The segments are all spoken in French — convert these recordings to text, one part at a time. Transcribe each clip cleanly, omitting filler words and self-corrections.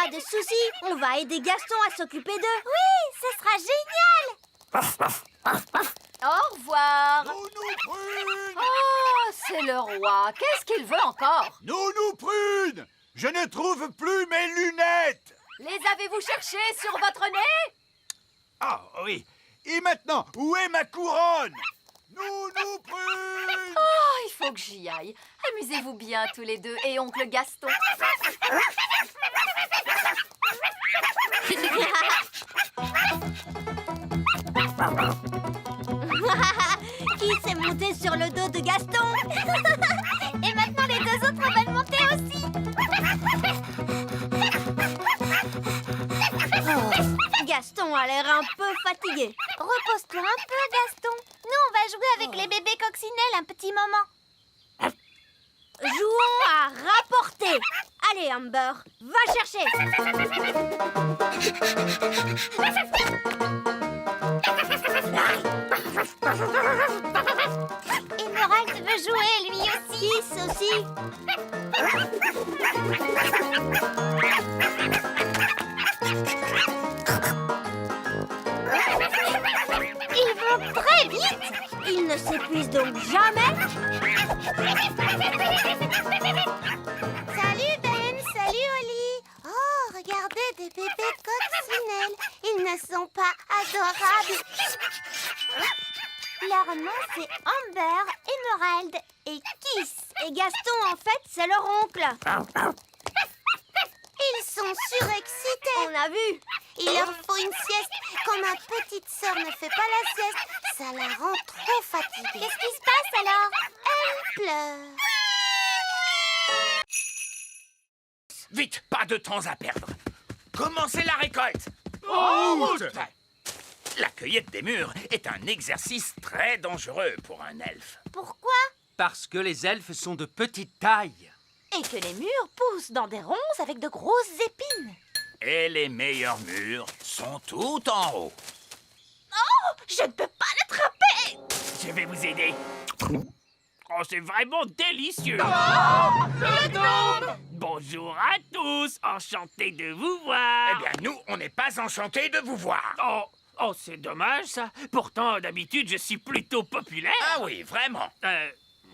Pas de soucis, on va aider Gaston à s'occuper d'eux. Oui, ce sera génial. Au revoir. Nounou Prune! Oh, c'est le roi. Qu'est-ce qu'il veut encore? Nounou Prune! Je ne trouve plus mes lunettes! Les avez-vous cherchées sur votre nez? Ah oui. Et maintenant, où est ma couronne? Nounou Prune! Oh, il faut que j'y aille. Amusez-vous bien tous les deux et oncle Gaston. Qui s'est monté sur le dos de Gaston? Et maintenant, les deux autres veulent monter aussi. Gaston a l'air un peu fatigué. Repose-toi un peu, Gaston. Nous, on va jouer avec les bébés coccinelles un petit moment. Jouons à rapporter. Allez, Amber, va chercher. Emerald veut jouer, lui aussi. Kiss aussi. Ils vont très vite. Il ne s'épuise donc jamais. Salut Ben, salut Oli. Oh, regardez des bébés coccinelles. Ils ne sont pas adorables. Leur nom, c'est Amber, Emerald et Kiss. Et Gaston, en fait, c'est leur oncle. Ils sont surexcités. On a vu. Il leur faut une sieste. Quand ma petite sœur ne fait pas la sieste, ça la rend trop fatiguée. Qu'est-ce qui se passe alors? Elle pleure. Vite, pas de temps à perdre. Commencez la récolte. La cueillette des mûres est un exercice très dangereux pour un elfe. Pourquoi? Parce que les elfes sont de petite taille. Et que les mûres poussent dans des ronces avec de grosses épines. Et les meilleurs mûres sont tout en haut. Je ne peux pas l'attraper. Je vais vous aider. Oh, c'est vraiment délicieux. Bonjour à tous, enchanté de vous voir. Eh bien, nous, on n'est pas enchantés de vous voir. Oh, c'est dommage ça. Pourtant, d'habitude, je suis plutôt populaire. Ah oui, vraiment.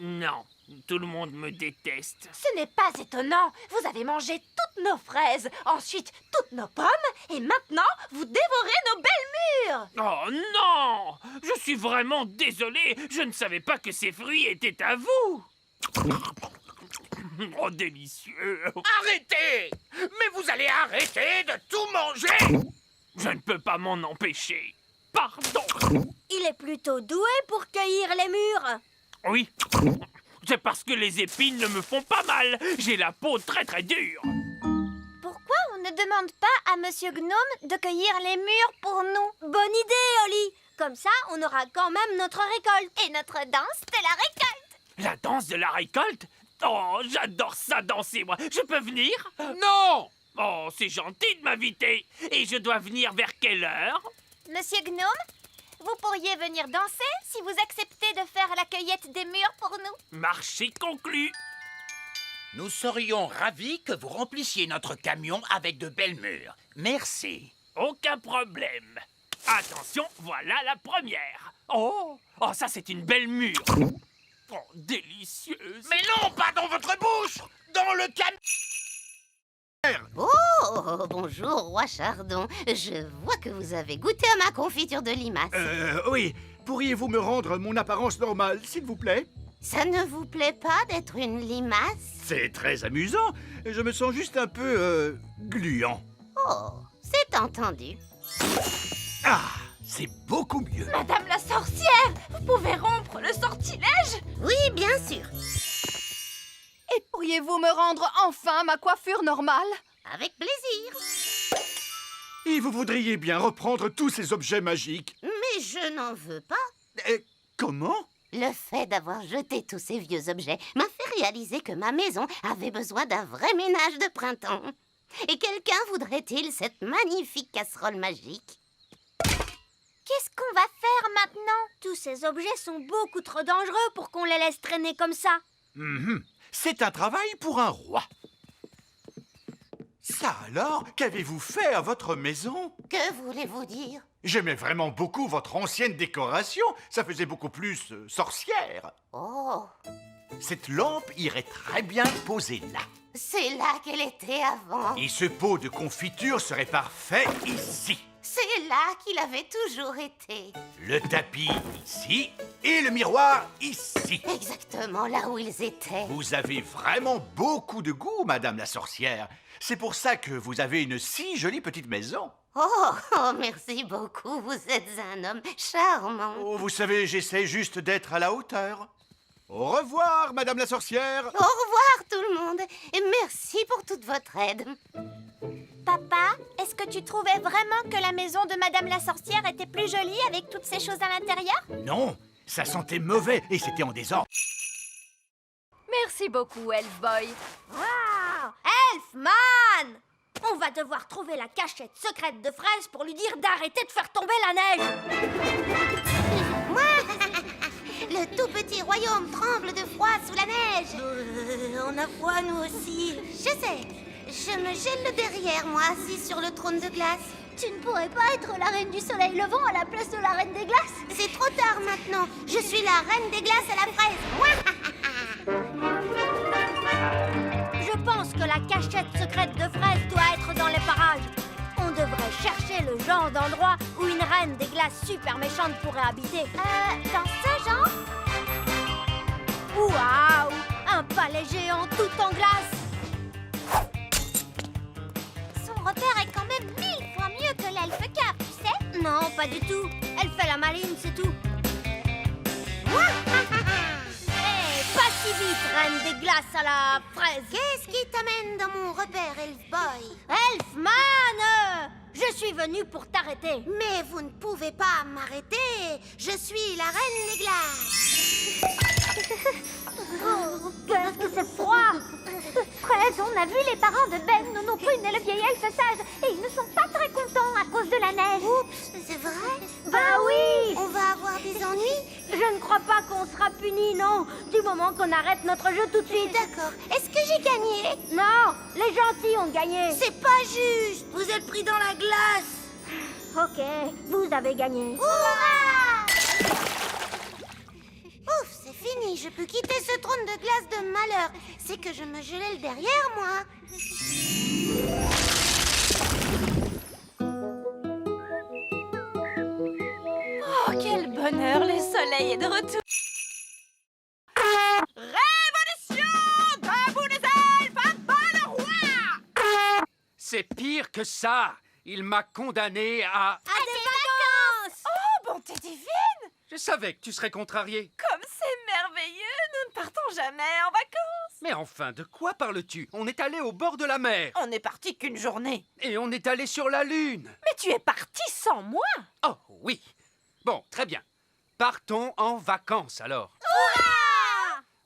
Non, tout le monde me déteste. Ce n'est pas étonnant. Vous avez mangé toutes nos fraises, ensuite toutes nos pommes, et maintenant vous dévorez nos belles mûres. Oh non! Je suis vraiment désolé. Je ne savais pas que ces fruits étaient à vous. Oh, délicieux. Arrêtez! Mais vous allez arrêter de tout manger! Je ne peux pas m'en empêcher. Pardon. Il est plutôt doué pour cueillir les mûres. Oui. C'est parce que les épines ne me font pas mal. J'ai la peau très très dure. Pourquoi on ne demande pas à Monsieur Gnome de cueillir les mûres pour nous? Bonne idée, Oli. Comme ça, on aura quand même notre récolte. Et notre danse de la récolte. La danse de la récolte? Oh, j'adore ça danser, moi. Je peux venir? Non! Oh, c'est gentil de m'inviter. Et je dois venir vers quelle heure? Monsieur Gnome, vous pourriez venir danser si vous acceptez de faire la cueillette des mûres pour nous. Marché conclu. Nous serions ravis que vous remplissiez notre camion avec de belles mûres. Merci. Aucun problème. Attention, voilà la première. Oh, ça c'est une belle mûre. Oh, délicieuse. Mais non, pas dans votre bouche. Dans le camion. Oh, bonjour, roi Chardon. Je vois que vous avez goûté à ma confiture de limace. Oui. Pourriez-vous me rendre mon apparence normale, s'il vous plaît? Ça ne vous plaît pas d'être une limace? C'est très amusant. Je me sens juste un peu, gluant. Oh, c'est entendu. Ah, c'est beaucoup mieux. Madame la sorcière, vous pouvez rompre le sortilège? Oui, bien sûr. Et pourriez-vous me rendre enfin ma coiffure normale? Avec plaisir. Et vous voudriez bien reprendre tous ces objets magiques. Mais je n'en veux pas. Comment? Le fait d'avoir jeté tous ces vieux objets m'a fait réaliser que ma maison avait besoin d'un vrai ménage de printemps. Et quelqu'un voudrait-il cette magnifique casserole magique? Qu'est-ce qu'on va faire maintenant? Tous ces objets sont beaucoup trop dangereux pour qu'on les laisse traîner comme ça. C'est un travail pour un roi. Ça Ça alors, qu'avez-vous fait à votre maison? Que voulez-vous dire? J'aimais vraiment beaucoup votre ancienne décoration. Ça faisait beaucoup plus sorcière. Oh, Cette lampe irait très bien posée là. c'est là qu'elle était avant. Et ce pot de confiture serait parfait ici. C'est là qu'il avait toujours été. Le tapis ici et le miroir ici. Exactement là où ils étaient. Vous avez vraiment beaucoup de goût, Madame la sorcière. C'est pour ça que vous avez une si jolie petite maison. Oh, merci beaucoup. Vous êtes un homme charmant. Oh, vous savez, j'essaie juste d'être à la hauteur. Au revoir, Madame la sorcière. Au revoir tout le monde et merci pour toute votre aide. Papa, est-ce que tu trouvais vraiment que la maison de Madame la sorcière était plus jolie avec toutes ces choses à l'intérieur? Non, ça sentait mauvais et c'était en désordre. Merci beaucoup, Elf Boy. Waouh! Elfman! On va devoir trouver la cachette secrète de Fraise pour lui dire d'arrêter de faire tomber la neige. Le tout petit royaume tremble de froid sous la neige. On a froid, nous aussi. Je sais. Je me gèle derrière moi, assis sur le trône de glace. Tu ne pourrais pas être la reine du soleil levant à la place de la reine des glaces? C'est trop tard maintenant. Je suis la reine des glaces à la fraise. Je pense que la cachette secrète de Fraise doit être dans les parages. On devrait chercher le genre d'endroit où une reine des glaces super méchante pourrait habiter. Dans ce genre? Waouh! Un palais géant tout en glace! Son repère est quand même 1000 fois mieux que l'elfe cap, tu sais. Non, pas du tout. Elle fait la maline, c'est tout. Hé, pas si vite, reine des glaces à la fraise. Qu'est-ce qui t'amène dans mon repère, Elf Boy? Elfman! Je suis venue pour t'arrêter. Mais vous ne pouvez pas m'arrêter. Je suis la reine des glaces. Oh, qu'est-ce que c'est froid! Fraise, on a vu les parents de Ben, Nono Prune et le vieil elfe sage, et ils ne sont pas très contents à cause de la neige. Oups, c'est vrai? Bah oui! On va avoir des ennuis? Je ne crois pas qu'on sera punis, non, du moment qu'on arrête notre jeu tout de suite. D'accord. Est-ce que j'ai gagné? Non, les gentils ont gagné. C'est pas juste. Vous êtes pris dans la glace. Ok, vous avez gagné. Hurrah! Ouf, c'est fini. Je peux quitter ce trône de glace de malheur. C'est que je me gelais le derrière moi. Oh, quel bonheur, le soleil est de retour. Révolution! Debout les elfes, à bas le roi! C'est pire que ça. Il m'a condamné à... À des vacances. Oh, bonté divine! Je savais que tu serais contrarié. Comme c'est merveilleux, nous ne partons jamais en vacances. Mais enfin, de quoi parles-tu? On est allé au bord de la mer. On n'est parti qu'une journée. Et on est allé sur la Lune. Mais tu es parti sans moi. Oh, oui. Bon, très bien. Partons en vacances, alors.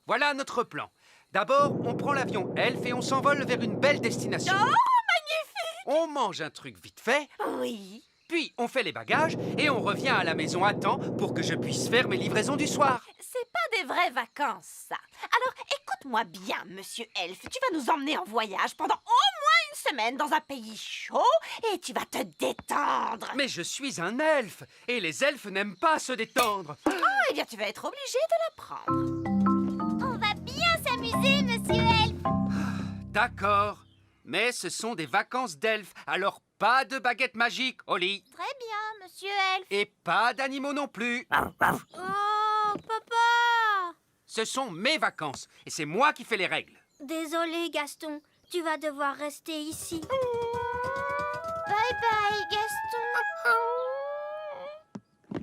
Voilà notre plan. D'abord, on prend l'avion Elf et on s'envole vers une belle destination. Oh, magnifique! On mange un truc vite fait, Oui. puis on fait les bagages et on revient à la maison à temps pour que je puisse faire mes livraisons du soir. C'est pas des vraies vacances, ça. Alors, écoute-moi bien, monsieur Elf. Tu vas nous emmener en voyage pendant au moins une semaine dans un pays chaud et tu vas te détendre. Mais je suis un elfe et les elfes n'aiment pas se détendre. Oh, eh bien, tu vas être obligé de l'apprendre. On va bien s'amuser, monsieur Elf. D'accord, mais ce sont des vacances d'elfes, alors pas de baguette magique au lit. Très bien, monsieur Elf. Et pas d'animaux non plus. Oh, papa! Ce sont mes vacances et c'est moi qui fais les règles. Désolé, Gaston. Tu vas devoir rester ici. Bye bye, Gaston.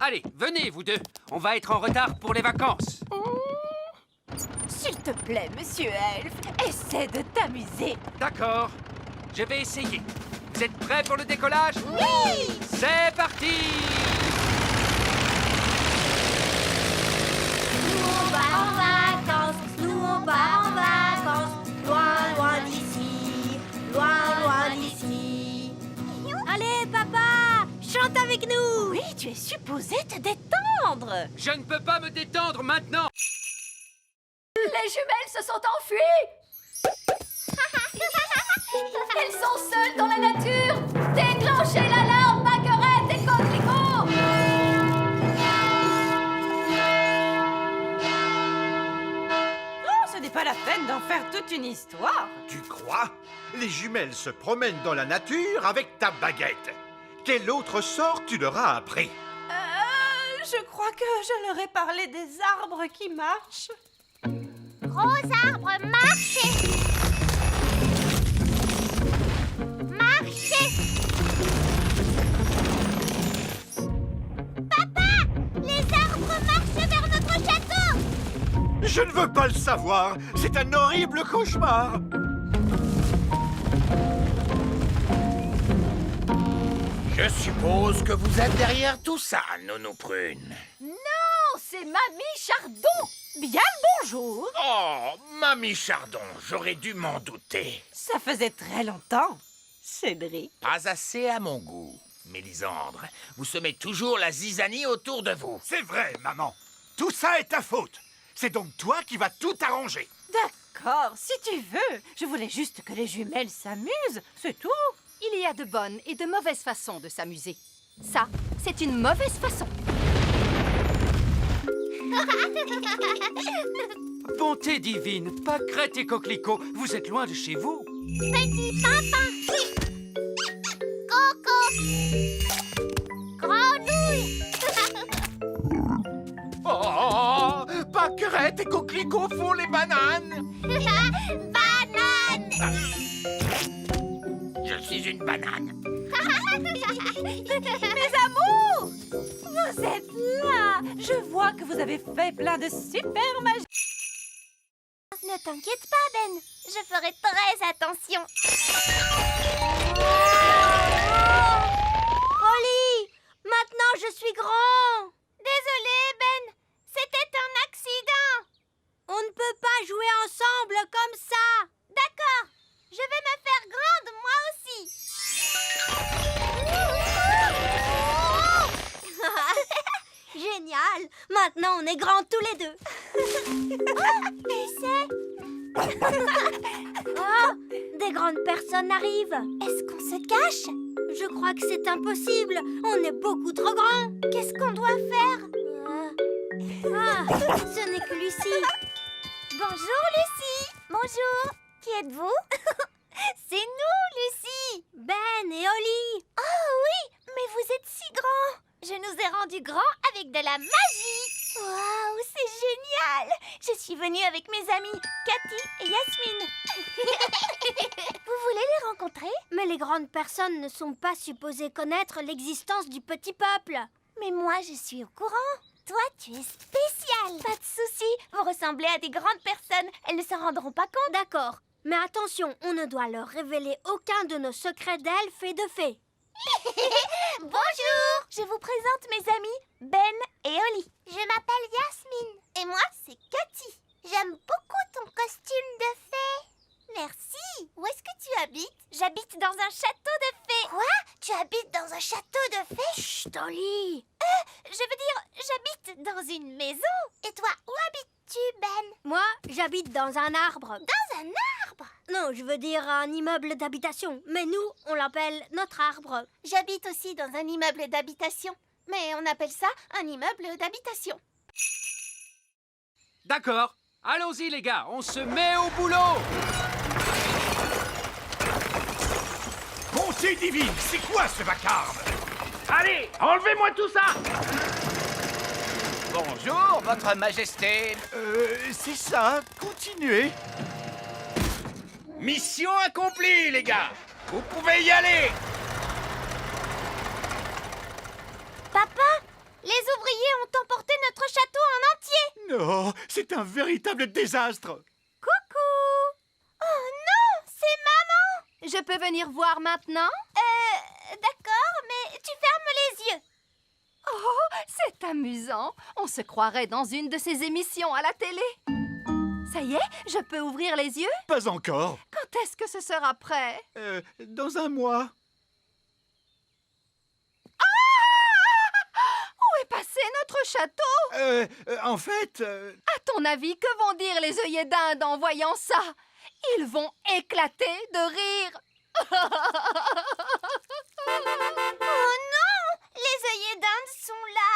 Allez, venez vous deux. On va être en retard pour les vacances. S'il te plaît, monsieur Elf, essaie de t'amuser. D'accord, je vais essayer. Vous êtes prêts pour le décollage? Oui! C'est parti! Nous, on va en vacances. Nous, on va en vacances. Loin, loin d'ici. Loin, loin d'ici. Allez, papa, chante avec nous. Oui, tu es supposé te détendre. Je ne peux pas me détendre maintenant. Les jumelles se sont enfuies. Elles sont seules dans la nature. Déclenchez l'alarme, Baguerette et Coquelicot. Oh, ce n'est pas la peine d'en faire toute une histoire. Tu crois? Les jumelles se promènent dans la nature avec ta baguette. Quel autre sort tu leur as appris? Je crois que je leur ai parlé des arbres qui marchent. Gros arbre, marchez! Marchez! Papa! Les arbres marchent vers notre château! Je ne veux pas le savoir. C'est un horrible cauchemar. Je suppose que vous êtes derrière tout ça, Nounou Prune. Non, c'est Mamie Chardon. Bien le bonjour. Oh, Mamie Chardon, j'aurais dû m'en douter. Ça faisait très longtemps, Cédric. Pas assez à mon goût. Mélisandre, vous semez toujours la zizanie autour de vous. C'est vrai, maman. Tout ça est ta faute. C'est donc toi qui vas tout arranger. D'accord, si tu veux. Je voulais juste que les jumelles s'amusent, c'est tout. Il y a de bonnes et de mauvaises façons de s'amuser. Ça, c'est une mauvaise façon. Bonté divine, Pâquerette et Coquelicot, vous êtes loin de chez vous. Petit pimpin! Coco! Grenouille! Oh, Pâquerette et Coquelicot font les bananes. Banane! Je suis une banane. Mes amours! Vous êtes là! Je vois que vous avez fait plein de super magie. Ne t'inquiète pas, Ben. Je ferai très attention. Holly, maintenant je suis grand. Désolé, Ben. C'était un accident. On ne peut pas jouer ensemble comme ça. D'accord. Je vais me faire grande, moi aussi. Génial. Maintenant on est grands tous les deux. Et c'est... Oh, des grandes personnes arrivent. Est-ce qu'on se cache? Je crois que c'est impossible. On est beaucoup trop grands. Qu'est-ce qu'on doit faire? Ah, ce n'est que Lucie. Bonjour, Lucie. Bonjour. Qui êtes-vous? C'est nous, Lucie. Ben et Holly. Oh oui, mais vous êtes si grands. Je nous ai rendus grands avec de la magie. Waouh, c'est génial. Je suis venue avec mes amis Cathy et Yasmine. Vous voulez les rencontrer? Mais les grandes personnes ne sont pas supposées connaître l'existence du petit peuple. Mais moi, je suis au courant. Toi, tu es spécial. Pas de souci, vous ressemblez à des grandes personnes. Elles ne s'en rendront pas compte. D'accord. Mais attention, on ne doit leur révéler aucun de nos secrets d'elfes et de fées. Bonjour. Je vous présente mes amis Ben et Holly. Je m'appelle Yasmine. Et moi, c'est Cathy. J'aime beaucoup ton costume de fée. Merci. Où est-ce que tu habites? J'habite dans un château de fées. Quoi? Tu habites dans un château de fées? Chut, Holly. Je veux dire, j'habite dans une maison. Et toi, où habites-tu, Ben? Moi, j'habite dans un arbre. Dans un arbre? Non, je veux dire un immeuble d'habitation. Mais nous, on l'appelle notre arbre. J'habite aussi dans un immeuble d'habitation. Mais on appelle ça un immeuble d'habitation. D'accord, allons-y les gars, on se met au boulot. Bonté divine, c'est quoi ce vacarme? Allez, enlevez-moi tout ça. Bonjour, votre majesté. C'est ça, continuez. Mission accomplie, les gars. Vous pouvez y aller. Papa, les ouvriers ont emporté notre château en entier. Non, c'est un véritable désastre. Coucou. Oh non, c'est maman. Je peux venir voir maintenant? D'accord, mais tu fermes les yeux. Oh, c'est amusant. On se croirait dans une de ces émissions à la télé. Ça y est, je peux ouvrir les yeux? Pas encore. Quand est-ce que ce sera prêt? Dans un mois. Où est passé notre château? En fait... À ton avis, que vont dire les œillets d'Inde en voyant ça? Ils vont éclater de rire. Oh non! Les œillets d'Inde sont là!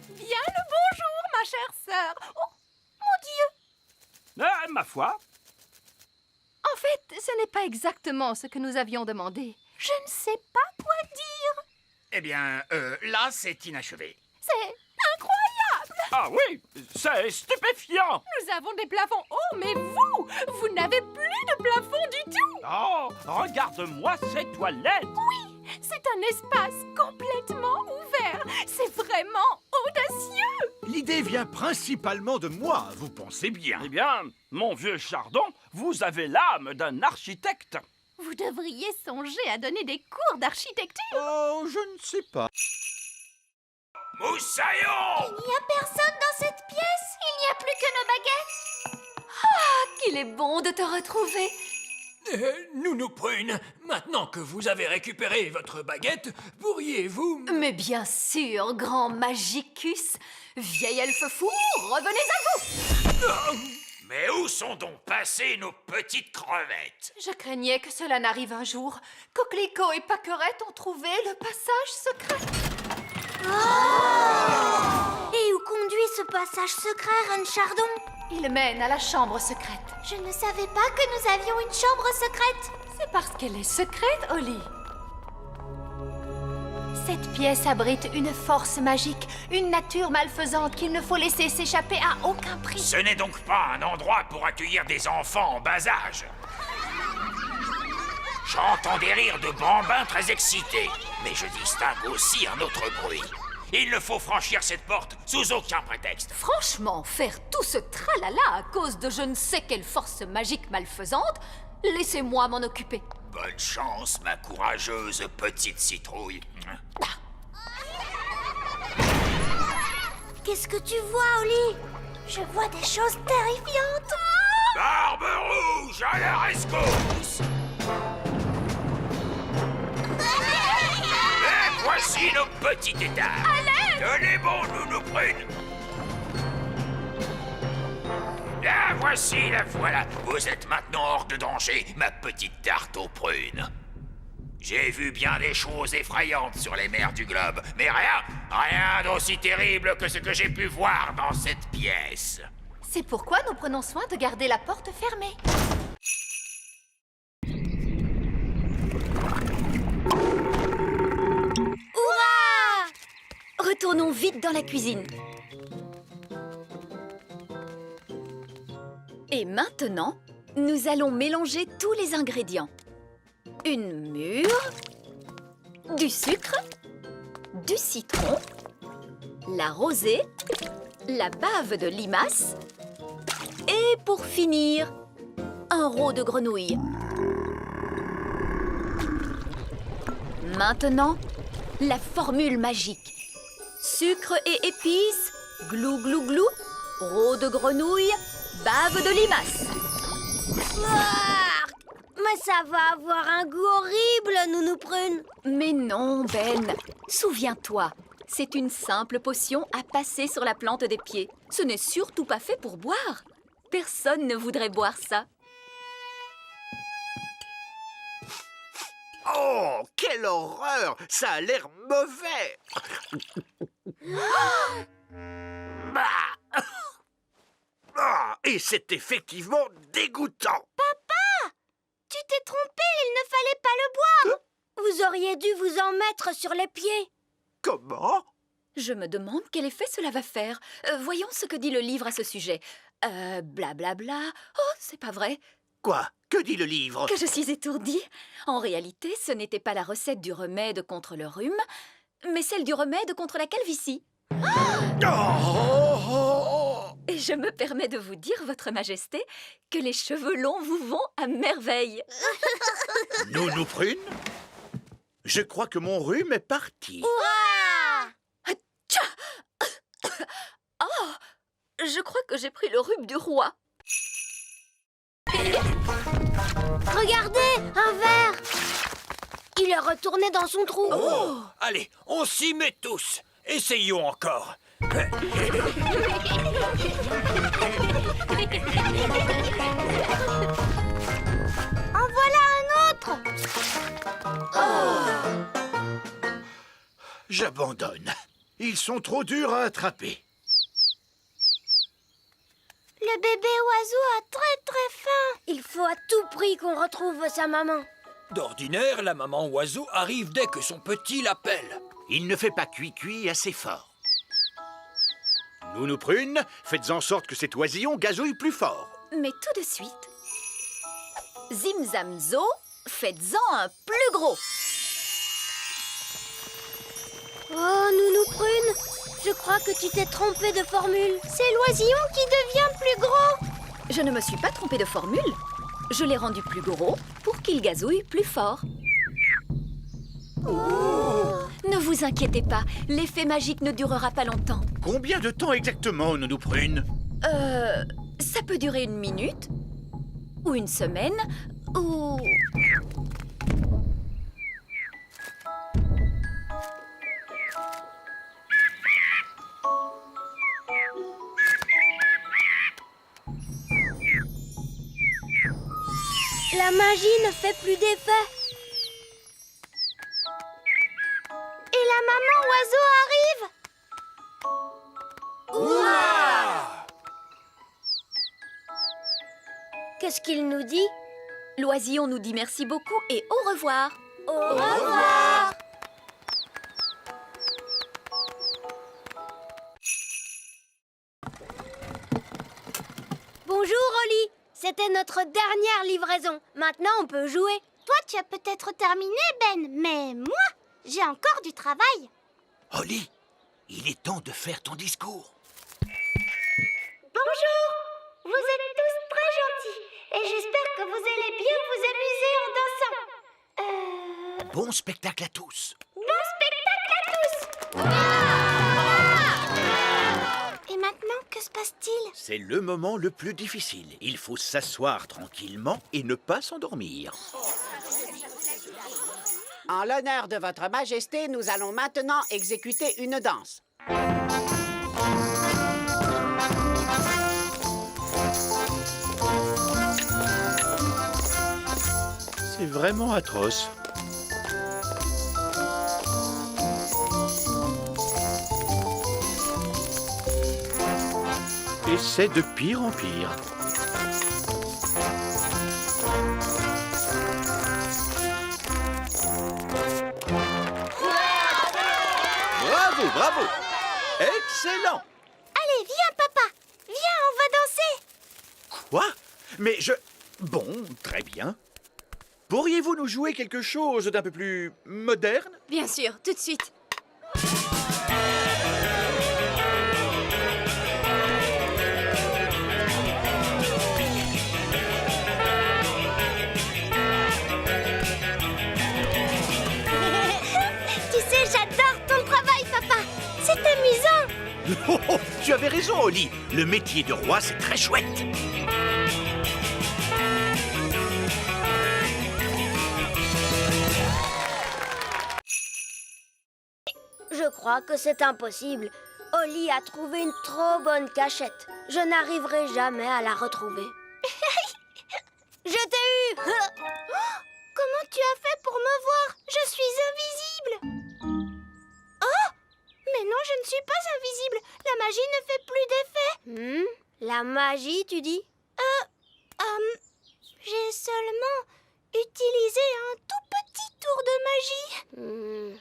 Bien le bonjour, ma chère sœur. Oh, mon Dieu! Ma foi, En fait, ce n'est pas exactement ce que nous avions demandé. Je ne sais pas quoi dire. Eh bien, là, c'est inachevé. C'est incroyable. ah oui, c'est stupéfiant. Nous avons des plafonds hauts, mais vous n'avez plus de plafond du tout. Oh, regarde-moi ces toilettes. C'est un espace complètement ouvert. C'est vraiment audacieux. L'idée vient principalement de moi, vous pensez bien. Eh bien, mon vieux Chardon, vous avez l'âme d'un architecte. Vous devriez songer à donner des cours d'architecture. Oh, je ne sais pas. Moussaillon! Il n'y a personne dans cette pièce! Il n'y a plus que nos baguettes! Qu'il est bon de te retrouver. Nounou Prune, maintenant que vous avez récupéré votre baguette, pourriez-vous... Mais bien sûr, grand Magicus. Vieil elfe fou, revenez à vous. Mais où sont donc passées nos petites crevettes? Je craignais que cela n'arrive un jour. Coquelicot et Paquerette ont trouvé le passage secret. Et où conduit ce passage secret, Reine Chardon? Il mène à la chambre secrète. Je ne savais pas que nous avions une chambre secrète. C'est parce qu'elle est secrète, Holly. Cette pièce abrite une force magique, une nature malfaisante qu'il ne faut laisser s'échapper à aucun prix. Ce n'est donc pas un endroit pour accueillir des enfants en bas âge. J'entends des rires de bambins très excités, mais je distingue aussi un autre bruit. Il ne faut franchir cette porte sous aucun prétexte. Franchement, faire tout ce tralala à cause de je ne sais quelle force magique malfaisante, laissez-moi m'en occuper. Bonne chance, ma courageuse petite citrouille. Qu'est-ce que tu vois, Holly? Je vois des choses terrifiantes. Barbe rouge à la rescousse! Et voici nos petits états. Tenez bon, Nounou Prune. La voici, la voilà. Vous êtes maintenant hors de danger, ma petite tarte aux prunes. J'ai vu bien des choses effrayantes sur les mers du globe, mais rien d'aussi terrible que ce que j'ai pu voir dans cette pièce. C'est pourquoi nous prenons soin de garder la porte fermée. Retournons vite dans la cuisine. Et maintenant, nous allons mélanger tous les ingrédients. Une mûre, du sucre, du citron, la rosée, la bave de limace et pour finir, un rot de grenouille. Maintenant, la formule magique. Sucre et épices, glou glou glou, rot de grenouille, bave de limace. Mais ça va avoir un goût horrible, Nounou Prune. Mais non, Ben. Souviens-toi, c'est une simple potion à passer sur la plante des pieds. Ce n'est surtout pas fait pour boire. Personne ne voudrait boire ça. Oh, quelle horreur! Ça a l'air mauvais! Ah, et c'est effectivement dégoûtant! Tu t'es trompé, il ne fallait pas le boire. Vous auriez dû vous en mettre sur les pieds. Comment? Je me demande quel effet cela va faire. Voyons ce que dit le livre à ce sujet. Blablabla. Oh, c'est pas vrai. Quoi? Que dit le livre? Que je suis étourdie. En réalité, ce n'était pas la recette du remède contre le rhume, mais celle du remède contre la calvitie. Et je me permets de vous dire, Votre Majesté, que les cheveux longs vous vont à merveille. Nounou Prune? Je crois que mon rhume est parti. Oh, je crois que j'ai pris le rhume du roi. Regardez, un verre. Il est retourné dans son trou. Allez, on s'y met tous. Essayons encore. J'abandonne. Ils sont trop durs à attraper. Le bébé oiseau a très faim. Il faut à tout prix qu'on retrouve sa maman. D'ordinaire, la maman oiseau arrive dès que son petit l'appelle. Il ne fait pas cuit assez fort. Nounou Prune, faites en sorte que cet oisillon gazouille plus fort. Mais tout de suite, Zimzamzo, faites-en un plus gros. Oh, Nounou Prune, je crois que tu t'es trompée de formule. C'est l'oisillon qui devient plus gros. Je ne me suis pas trompée de formule. Je l'ai rendu plus gros pour qu'il gazouille plus fort. Ne vous inquiétez pas, l'effet magique ne durera pas longtemps. Combien de temps exactement, Nounou Prune? Ça peut durer 1 minute, ou 1 semaine, ou... La magie ne fait plus d'effet. Et la maman oiseau arrive. Ouah! Qu'est-ce qu'il nous dit? L'oisillon nous dit merci beaucoup et au revoir. Au revoir. Bonjour, Oli. C'était notre dernière livraison. Maintenant, on peut jouer. Toi, tu as peut-être terminé, Ben, mais moi, j'ai encore du travail. Holly, il est temps de faire ton discours. Bonjour. Vous êtes tous très gentils et j'espère que vous allez bien vous amuser en dansant. Bon spectacle à tous. Bon spectacle à tous. Et maintenant, que se passe-t-il? C'est le moment le plus difficile. Il faut s'asseoir tranquillement et ne pas s'endormir. En l'honneur de votre majesté, nous allons maintenant exécuter une danse. C'est vraiment atroce. Et c'est de pire en pire. Bravo, bravo! Excellent! Allez, viens, papa. Viens, on va danser. Quoi? Mais je... Bon, très bien. Pourriez-vous nous jouer quelque chose d'un peu plus moderne? Bien sûr, tout de suite. Tu sais, j'adore ton travail, papa. C'est amusant. Oh, tu avais raison, Holly. Le métier de roi, c'est très chouette. Je crois que c'est impossible. Oli a trouvé une trop bonne cachette. Je n'arriverai jamais à la retrouver. Je t'ai eu. Comment tu as fait pour me voir? Je suis invisible. Oh! Mais non, je ne suis pas invisible. La magie ne fait plus d'effet. La magie, tu dis? J'ai seulement utilisé un tout petit tour de magie.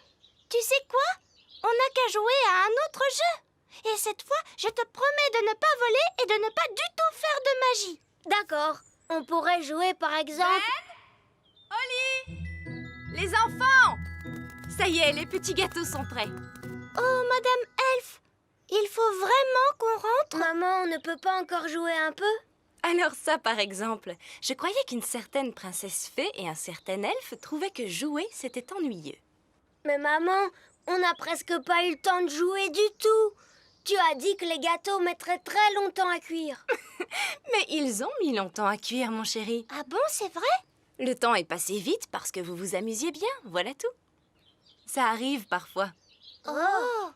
Tu sais quoi? On n'a qu'à jouer à un autre jeu. Et cette fois, je te promets de ne pas voler et de ne pas du tout faire de magie. D'accord. On pourrait jouer par exemple... Oli! Les enfants! Ça y est, les petits gâteaux sont prêts. Oh, Madame Elf, il faut vraiment qu'on rentre. Maman, on ne peut pas encore jouer un peu? Alors ça, par exemple, je croyais qu'une certaine princesse fée et un certain elfe trouvaient que jouer, c'était ennuyeux. Mais maman, on n'a presque pas eu le temps de jouer du tout. Tu as dit que les gâteaux mettraient très longtemps à cuire. Mais ils ont mis longtemps à cuire, mon chéri. Ah bon, c'est vrai? Le temps est passé vite parce que vous vous amusiez bien, voilà tout. Ça arrive parfois. Oh!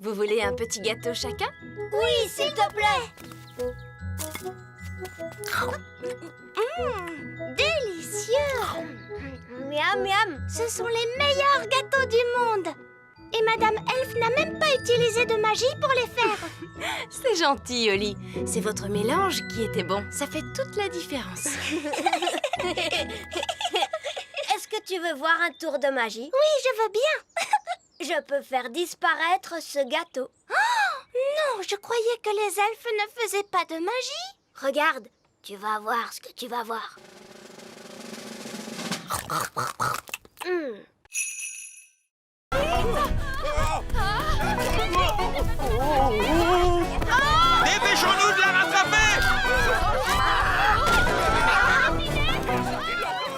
Vous voulez un petit gâteau chacun? Oui, s'il te plaît. Délicieux. Miam, miam. Ce sont les meilleurs gâteaux du monde. Et Madame Elf n'a même pas utilisé de magie pour les faire. C'est gentil, Oli. C'est votre mélange qui était bon. Ça fait toute la différence. Est-ce que tu veux voir un tour de magie? Oui, je veux bien. Je peux faire disparaître ce gâteau. Oh, non, je croyais que les elfes ne faisaient pas de magie. Regarde, tu vas voir ce que tu vas voir. Dépêchons-nous de la rattraper!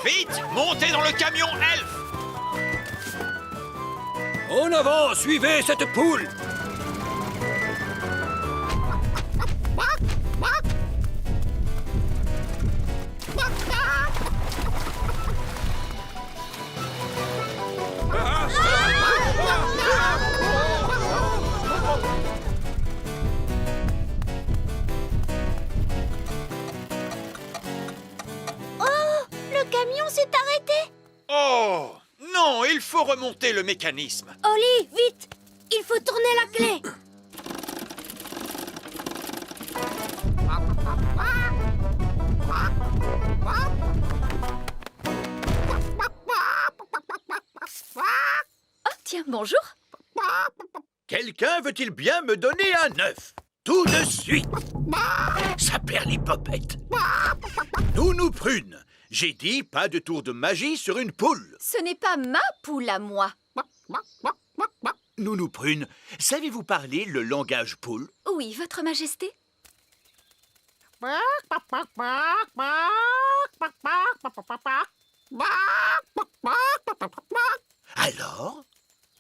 Vite, montez dans le camion elfe! En avant, suivez cette poule. Le camion s'est arrêté. Oh! Non, il faut remonter le mécanisme. Oli, vite! Il faut tourner la clé. Oh, tiens, bonjour. Quelqu'un veut-il bien me donner un œuf? Tout de suite! Ça perd les popettes. Nounou Prune, j'ai dit pas de tour de magie sur une poule. Ce n'est pas ma poule à moi. Nounou Prune, savez-vous parler le langage poule? Oui, Votre Majesté. Alors,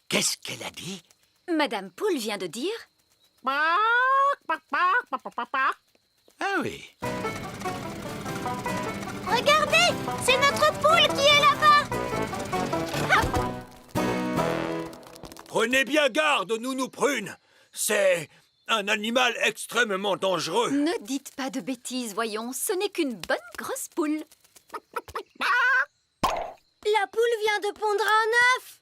qu'est-ce qu'elle a dit? Madame Poule vient de dire... Ah oui. Regardez, c'est notre poule qui est là-bas. Prenez bien garde, Nounou Prune. C'est un animal extrêmement dangereux. Ne dites pas de bêtises, voyons. Ce n'est qu'une bonne grosse poule. La poule vient de pondre un œuf.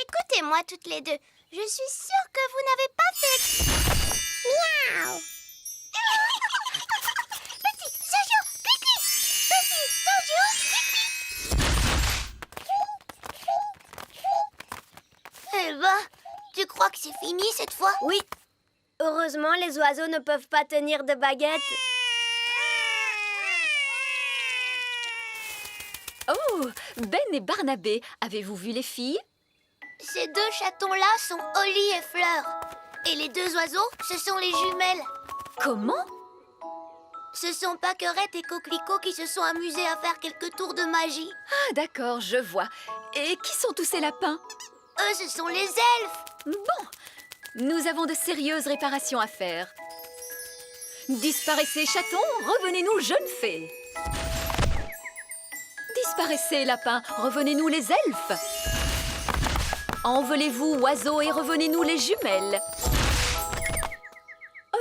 Écoutez-moi toutes les deux. Je suis sûre que vous n'avez pas fait... Miaou. Petit Jojo, pipi. Petit Jojo, pipi. Eh ben, tu crois que c'est fini cette fois? Oui. Heureusement, les oiseaux ne peuvent pas tenir de baguette. Oh, Ben et Barnabé, avez-vous vu les filles? Ces deux chatons-là sont Oli et Fleur. Et les deux oiseaux, ce sont les jumelles. Comment? Ce sont Pâquerette et Coquelicot qui se sont amusés à faire quelques tours de magie. Ah, d'accord, je vois. Et qui sont tous ces lapins? Eux, ce sont les elfes. Bon, nous avons de sérieuses réparations à faire. Disparaissez, chatons, revenez-nous, jeunes fées. Disparaissez, lapins, revenez-nous, les elfes. Envolez-vous, oiseaux, et revenez-nous, les jumelles.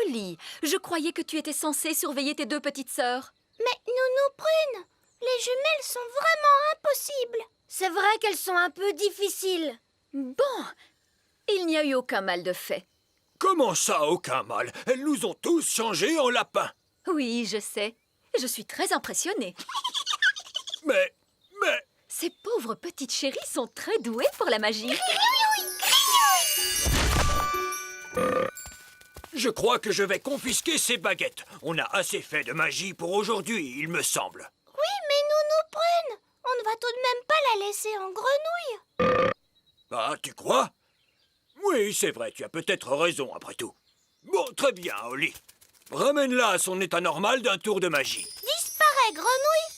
Oli, je croyais que tu étais censée surveiller tes deux petites sœurs. Mais Nounou Prune, les jumelles sont vraiment impossibles. C'est vrai qu'elles sont un peu difficiles. Bon, il n'y a eu aucun mal de fait. Comment ça, aucun mal? Elles nous ont tous changés en lapins. Oui, je sais. Je suis très impressionnée. Mais... Ces pauvres petites chéries sont très douées pour la magie. Je crois que je vais confisquer ces baguettes. On a assez fait de magie pour aujourd'hui, il me semble. Oui, mais Nounou Prune, on ne va tout de même pas la laisser en grenouille. Ah, tu crois? Oui, c'est vrai, tu as peut-être raison après tout. Bon, très bien, Oli. Ramène-la à son état normal d'un tour de magie. Disparais, grenouille.